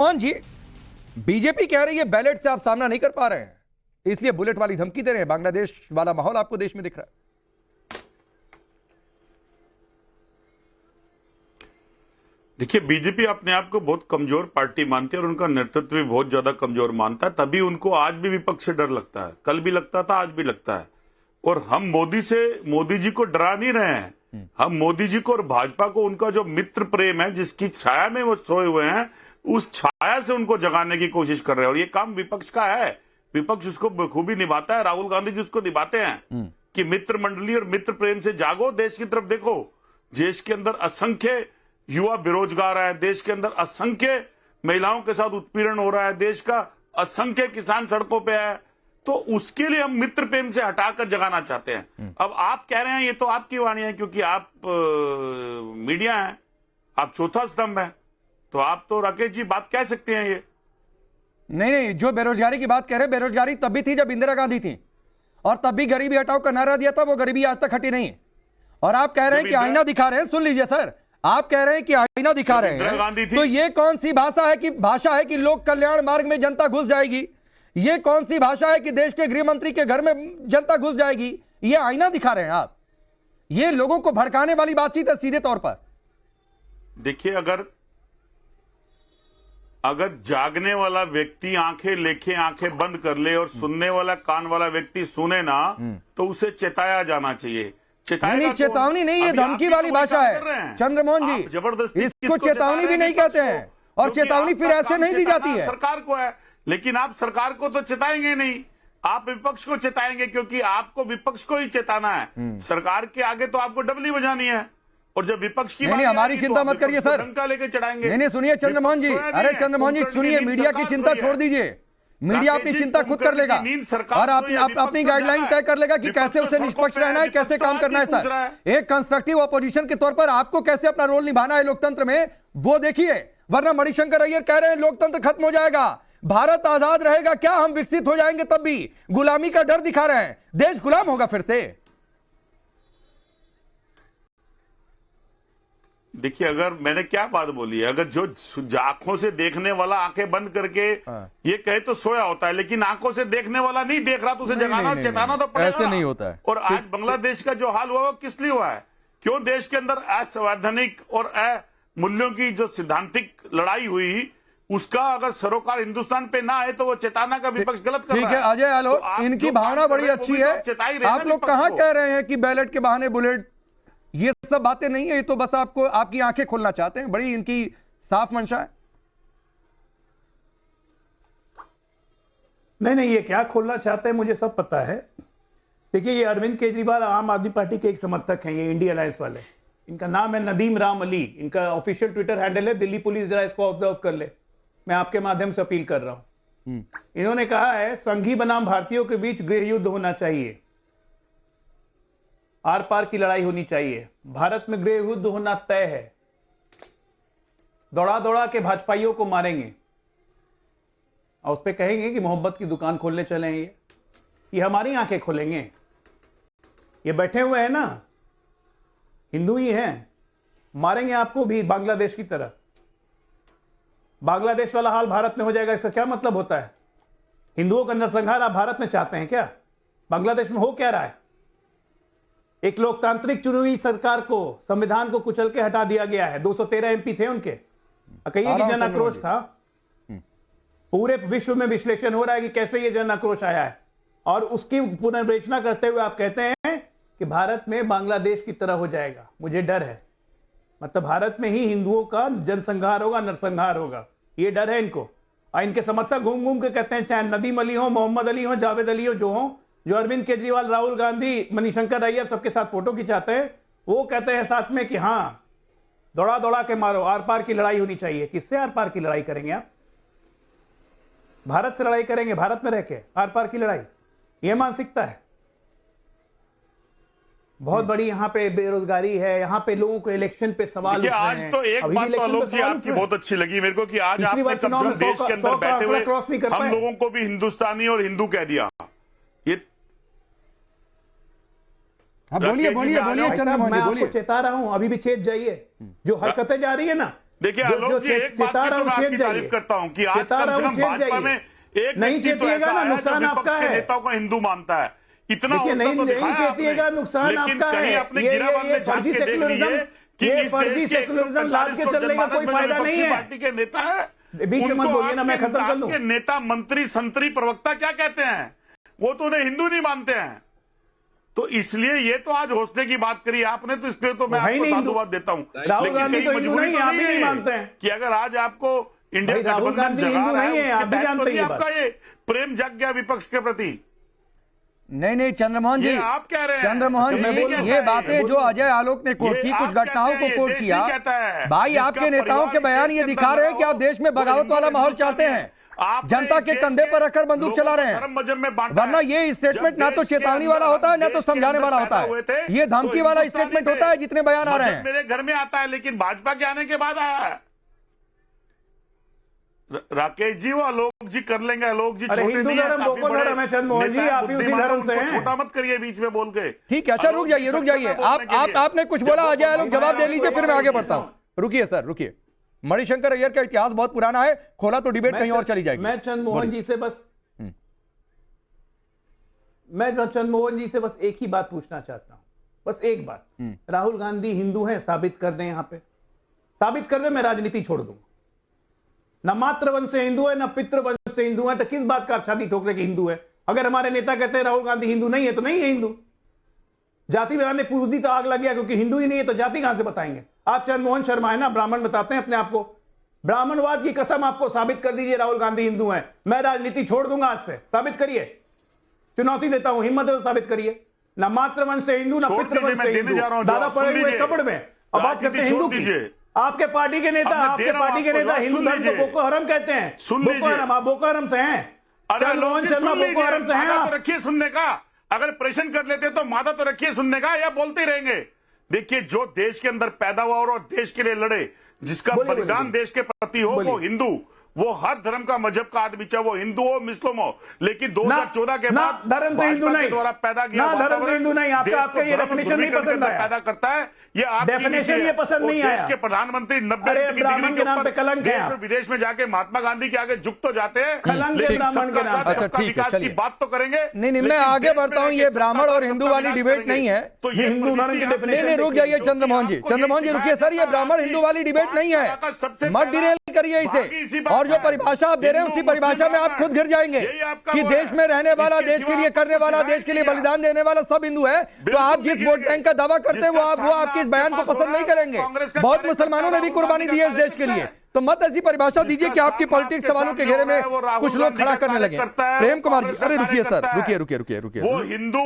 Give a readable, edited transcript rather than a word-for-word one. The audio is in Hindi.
कौन जी? बीजेपी कह रही है बैलेट से आप सामना नहीं कर पा रहे हैं, इसलिए बुलेट वाली धमकी दे रहे हैं। बांग्लादेश वाला माहौल आपको देश में दिख रहा है। देखिए, बीजेपी अपने आप को बहुत कमजोर पार्टी मानती है और उनका नेतृत्व भी बहुत ज्यादा कमजोर मानता है, तभी उनको आज भी विपक्ष से डर लगता है। कल भी लगता था, आज भी लगता है। और हम मोदी जी को डरा नहीं रहे हैं। हम मोदी जी को और भाजपा को उनका जो मित्र प्रेम है, जिसकी छाया में वो सोए हुए हैं, उस छाया से उनको जगाने की कोशिश कर रहे हैं। और ये काम विपक्ष का है, विपक्ष उसको बखूबी निभाता है। राहुल गांधी जी उसको निभाते हैं कि मित्र मंडली और मित्र प्रेम से जागो, देश की तरफ देखो। देश के अंदर असंख्य युवा बेरोजगार है, देश के अंदर असंख्य महिलाओं के साथ उत्पीड़न हो रहा है, देश का असंख्य किसान सड़कों पे है। तो उसके लिए हम मित्र प्रेम से हटाकर जगाना चाहते हैं। अब आप कह रहे हैं, ये तो आपकी वाणी है, क्योंकि आप मीडिया हैं, आप चौथा स्तंभ है, तो आप तो राकेश जी बात कह सकते हैं ये। नहीं, जो बेरोजगारी की बात कह रहे हैं, बेरोजगारी तब भी थी जब इंदिरा गांधी थी, और तब भी गरीबी हटाओ का नारा दिया था। वो गरीबी आज तक हटी नहीं है। और आप कह रहे हैं कि आईना दिखा रहे हैं। सुन लीजिए सर, आप कह रहे हैं कि आईना दिखा रहे हैं, तो ये कौन सी भाषा है कि लोक कल्याण मार्ग में जनता घुस जाएगी? ये कौन सी भाषा है कि देश के गृह मंत्री के घर में जनता घुस जाएगी? ये आईना दिखा रहे हैं आप। ये लोगों को भड़काने वाली बातचीत है सीधे तौर पर। देखिए, अगर जागने वाला व्यक्ति आंखें लेके आंखें बंद कर ले और सुनने वाला कान वाला व्यक्ति सुने ना, तो उसे चेताया जाना चाहिए। नहीं, चेतावनी नहीं, ये धमकी वाली भाषा है चंद्रमोहन जी। जबरदस्ती इसको चेतावनी भी नहीं कहते हैं, और चेतावनी फिर ऐसे नहीं दी जाती है। सरकार को है, लेकिन आप सरकार को तो चेताएंगे नहीं, आप विपक्ष को चेताएंगे, क्योंकि आपको विपक्ष को ही चेताना है। सरकार के आगे तो आपको डबली बजानी है। और जब विपक्ष की नहीं, हमारी चिंता मत करिए सर, डंका लेके चढ़ाएंगे। नहीं, सुनिए चंद्रमोहन जी, अरे चंद्रमोहन जी सुनिए, मीडिया की चिंता छोड़ दीजिए। मीडिया अपनी चिंता खुद कर लेगा, और आप अपनी गाइडलाइन तय कर लेगा कि कैसे उसे निष्पक्ष रहना है, कैसे काम करना है। सर, एक कंस्ट्रक्टिव ऑपोजिशन के तौर पर आपको कैसे अपना रोल निभाना है लोकतंत्र में, वो देखिए। वरना मणिशंकर अय्यर कह रहे हैं लोकतंत्र खत्म हो जाएगा, भारत आजाद रहेगा क्या, हम विकसित हो जाएंगे तब भी। गुलामी का डर दिखा रहे हैं, देश गुलाम होगा फिर से। देखिए, अगर मैंने क्या बात बोली है, अगर जो आंखों से देखने वाला आंखें बंद करके ये कहे तो सोया होता है, लेकिन आंखों से देखने वाला नहीं देख रहा, तो उसे जगाना और चेताना तो पड़ेगा। ऐसे नहीं होता है। और आज बांग्लादेश का जो हाल हुआ वो किस लिए हुआ है? क्यों देश के अंदर असंवैधानिक और मूल्यों की जो सिद्धांतिक लड़ाई हुई, उसका अगर सरोकार हिंदुस्तान पे ना है, तो वो चेताना का विपक्ष गलत कर रहा है। ठीक है अजय आलो, इनकी भावना बड़ी अच्छी है। आप लोग कहां कह रहे हैं कि बैलेट के बहाने बुलेट, ये सब बातें नहीं है, ये तो बस आपको आपकी आंखें खोलना चाहते हैं। बड़ी इनकी साफ मंशा है। नहीं, ये क्या खोलना चाहते हैं मुझे सब पता है। देखिए, ये अरविंद केजरीवाल आम आदमी पार्टी के एक समर्थक हैं, ये इंडिया अलायंस वाले। इनका नाम है नदीम राम अली, इनका ऑफिशियल ट्विटर हैंडल है। दिल्ली पुलिस जरा इसको ऑब्जर्व कर ले, मैं आपके माध्यम से अपील कर रहा हूं। इन्होंने कहा है, संघी बनाम भारतीयों के बीच गृह युद्ध होना चाहिए, आर पार की लड़ाई होनी चाहिए, भारत में गृह युद्ध होना तय है, दौड़ा दौड़ा के भाजपाइयों को मारेंगे और उस पर कहेंगे कि मोहब्बत की दुकान खोलने चले हैं। ये हमारी आंखें खोलेंगे। ये बैठे हुए हैं ना, हिंदू ही हैं, मारेंगे आपको भी बांग्लादेश की तरह। बांग्लादेश वाला हाल भारत में हो जाएगा, इसका क्या मतलब होता है? हिंदुओं का नरसंहार आप भारत में चाहते हैं क्या? बांग्लादेश में हो क्या रहा है? एक लोकतांत्रिक चुनी हुई सरकार को, संविधान को कुचल के हटा दिया गया है। 213 एमपी थे उनके, कहिए कि जन आक्रोश था। पूरे विश्व में विश्लेषण हो रहा है कि कैसे ये जन आक्रोश आया है, और उसकी पुनर्विवेचना करते हुए आप कहते हैं कि भारत में बांग्लादेश की तरह हो जाएगा। मुझे डर है, मतलब भारत में ही हिंदुओं का जनसंहार होगा, नरसंहार होगा, ये डर है इनको। और इनके समर्थक घूम घूम के कहते हैं, चाहे नदीम अली हो, मोहम्मद अली हो, जावेद अली हो, जो अरविंद केजरीवाल, राहुल गांधी, मणिशंकर अय्यर सबके साथ फोटो खिंचाते हैं, वो कहते हैं साथ में कि हां, दौड़ा दौड़ा के मारो, आर पार की लड़ाई होनी चाहिए। किससे आर पार की लड़ाई करेंगे आप? भारत से लड़ाई करेंगे, भारत में रह के आर पार की लड़ाई, यह मानसिकता है। बहुत बड़ी यहाँ पे बेरोजगारी है, यहाँ पे लोगों को इलेक्शन पे सवाल उठ रहे हैं। आज तो एक बात तो आलोक जी आपकी बहुत अच्छी लगी मेरे को, कि आज आपने कम से कम देश के अंदर बैठे हुए हम लोगों को भी हिंदुस्तानी और हिंदू कह दिया। ये बोलिए चंद्रमोहन जी, मैं आपको चेता रहा हूं, अभी भी चेत जाइए। जो हरकतें जा रही है ना, देखिए जो- आलोक जो जी, एक बात चेता की रहा तो मैं हूं, आपकी चेत तारीफ जाइए। करता हूँ कि आज चेता कम रहा से हूं, कम चेत भाजपा जाइए। में एक नहीं व्यक्ति तो चेतिएगा ऐसा ना, है जो नुकसान विपक्ष आपका के है। नेताओं को हिंदू मानता है। इतना देखिए, हौसला तो नहीं दिखाया चेतिएगा, आपने, नुकसान लेकिन आपका कहीं है। अपने ये गिरावन में झांक फर्जी के देख सेकुलरिज्म, लीजिए कि ये इस फर्जी देश के सेकुलरिज्म लाद 145 के करोड़ चलने का जनमानस कोई में फायदा नहीं विपक्षी है। पार्टी के नेता है, बीच में मत उनको बोलिए ना, मैं खत्म कर लूं। आपके नेता, मंत्री, संतरी, प्रवक्ता क्या कहते हैं? वो तो उन्हें हिंदू नहीं मानते हैं। तो इसलिए ये तो आज हौसले की बात करी आपने, तो इसलिए तो मैं वो है ही आपको नहीं साधुवाद देता हूं। राहुल लेकिन गांधी कहीं तो हिंदू मजबूरी नहीं तो है, आप ही नहीं है मानते हैं। कि अगर आज आपको इंडिया भाई, राहुल गठबंधन गांधी जगा हिंदू रहा नहीं है, है, आप उसके भी तहत तो जानते नहीं हैं ये आपका ये प्रेम जग गया विपक्ष के प्रति। नहीं चंद्रमोहन जी, ये आप कह रहे हैं। चंद्रमोहन मैं जी, बोलूं, ये बातें जो अजय आलोक ने कोट ये की, आप कुछ घटनाओं कहते को हैं, कोट देश किया, नहीं कहता है। भाई जिसका आपके नेताओं के परिवार बयान इस ये देश के दिखा अंदर रहे हैं कि रहा आप हो, देश में वो बगावत हिंदू वाला माहौल हिंदुस्तानी चाहते है। हैं, आपने जनता इस के देश कंधे पर रखकर बंदूक लोगों चला को रहे हैं। धर्म मजहब में बांटा वरना है। ये स्टेटमेंट जब ना तो देश के चेतावनी अंदर वाला होता है, ना देश तो के समझाने अंदर वाला पैदा होता हुए है। थे, ये धमकी तो वाला हिंदुस्तानी स्टेटमेंट थे। होता है जितने बयान आ रहे मजहब हैं। मेरे घर में आता है, लेकिन भाजपा के आने के बाद आया है। राकेश जी, वो आलोक जी कर लेंगे। आलोक जी अरे छोटे हिंदू नहीं है, धर्म काफी लोको बड़े धर्म है चंद्रमोहन जी, नेता हैं, आप भी उसी बुद्धिमान हैं, धर्म से उनको हैं। छोटा मत करिए बीच में बोल के। ठीक है, अच्छा आलोक रुक जी जाइए, रुक सक्षम जाइए। है बोलने के लिए। आपने कुछ बोला, अजय आलोक जवाब दे लीजिए, फिर मैं आगे बढ़ता हूँ। रुकिए सर, रुकिए। मणिशंकर अय्यर का इतिहास बहुत पुराना है, खोला तो डिबेट कहीं और चली जाएगी। मैं चंद्रमोहन जी से बस एक ही बात पूछना चाहता हूं, बस एक बात। राहुल गांधी हिंदू हैं, साबित कर दें, यहां पे साबित कर दें, मैं राजनीति छोड़ दूंगा। न मातृवंश से हिंदू है, न पितृवंश से हिंदू है, तो किस बात का आप छाती ठोक रहे कि हिंदू है? अगर हमारे नेता कहते हैं राहुल गांधी हिंदू नहीं है, तो नहीं है हिंदू। जाति बनाने पूछ दी तो आग लग गया, क्योंकि हिंदू ही नहीं है तो जाति कहां से बताएंगे? आप चंद्रमोहन शर्मा है ना, ब्राह्मण बताते हैं अपने आप को। ब्राह्मणवाद की कसम आपको साबित कर दीजिए राहुल गांधी हिंदू है, मैं राजनीति छोड़ दूंगा आज से। साबित करिए, चुनौती देता हूं, हिम्मत है तो साबित करिए। न मातृवंश से हिंदू, न छोड़ पितृवंश दीजिए, मैं से देने हिंदू, जा रहा हूं दादा जवाब, पड़े सुन हुए लीजिए। कपड़ में। अब बात करते हैं राजनीति हिंदू छोड़ की। दीजिए। आपके पार्टी के नेता, अब मैं दे आपके रहा हूं पार्टी के आपको नेता जवाब, हिंदू सुन धर्म को लीजिए। बोको हरम कहते हैं। सुन बोको लीजिए। हरम, आप बोको हरम से हैं। अरे चंद्रमोहन लोग शर्मा सुन बोको हरम से हैं मादा आप। तो रखिए सुनने का। अगर प्रश्न कर लेते तो मादा तो रखिए सुनने का, या बोलते ही रहेंगे। देखिए, जो देश के अंदर पैदा हुआ और देश के लिए लड़े, जिसका बोलिए, बलिदान बोलिए। देश के प्रति हो, वो बोलिए। हिंदू, वो हर धर्म का, मजहब का आदमी, चाहे वो हिंदू हो, मुस्लिम हो। लेकिन 2014 के ना बाद धर्म से हिंदू भाजपा के नहीं, द्वारा पैदा किया ना धर्म से वातावरण हिंदू नहीं। देश आपका को ये धर्म डेफिनेशन नहीं ध्रुवीकरण पसंद के अंदर आया। पैदा करता है। ये आपकी डेफिनेशन नीति ये है। पसंद और नहीं देश आया। के प्रधानमंत्री 90 अरे, की डिग्री ब्राह्मण के नाम ऊपर पे कलंक है देश आप। और विदेश में जाके महात्मा गांधी के आगे झुक तो जाते हैं, कलंक है लेकिन ब्राह्मण के सबका नाम साथ, पे। अच्छा, सबका ठीक है, विकास की चलिए। बात तो करेंगे। नहीं, मैं लेकिन आगे देश में बढ़ता हूं। रहकर ये सबका ब्राह्मण और साथ, हिंदू सबका वाली विकास डिबेट करेंगे। नहीं है। तो ये हिंदू धर्म की नीति definition नहीं, रुक जाइए चंद्रमोहन जी। चंद्रमोहन जी रुकिए सर, ये ब्राह्मण हिंदू वाली डिबेट नहीं है, मत डिरेल करिए इसे। और जो परिभाषा आप दे रहे हैं, उसी परिभाषा में आप खुद घिर जाएंगे कि देश में रहने वाला, देश के लिए करने वाला, देश के लिए बलिदान देने वाला सब हिंदू है। तो आप जिस वोट बैंक का दावा करते हैं, वो आपके इस बयान को पसंद नहीं करेंगे। बहुत मुसलमानों ने भी कुर्बानी दी है इस देश के लिए। तो मत ऐसी परिभाषा दीजिए कि आपकी पॉलिटिक्स सवालों के घेरे में कुछ लोग खड़ा करने लगे। प्रेम कुमार जी, अरे रुकिए सर, रुकिए। वो हिंदू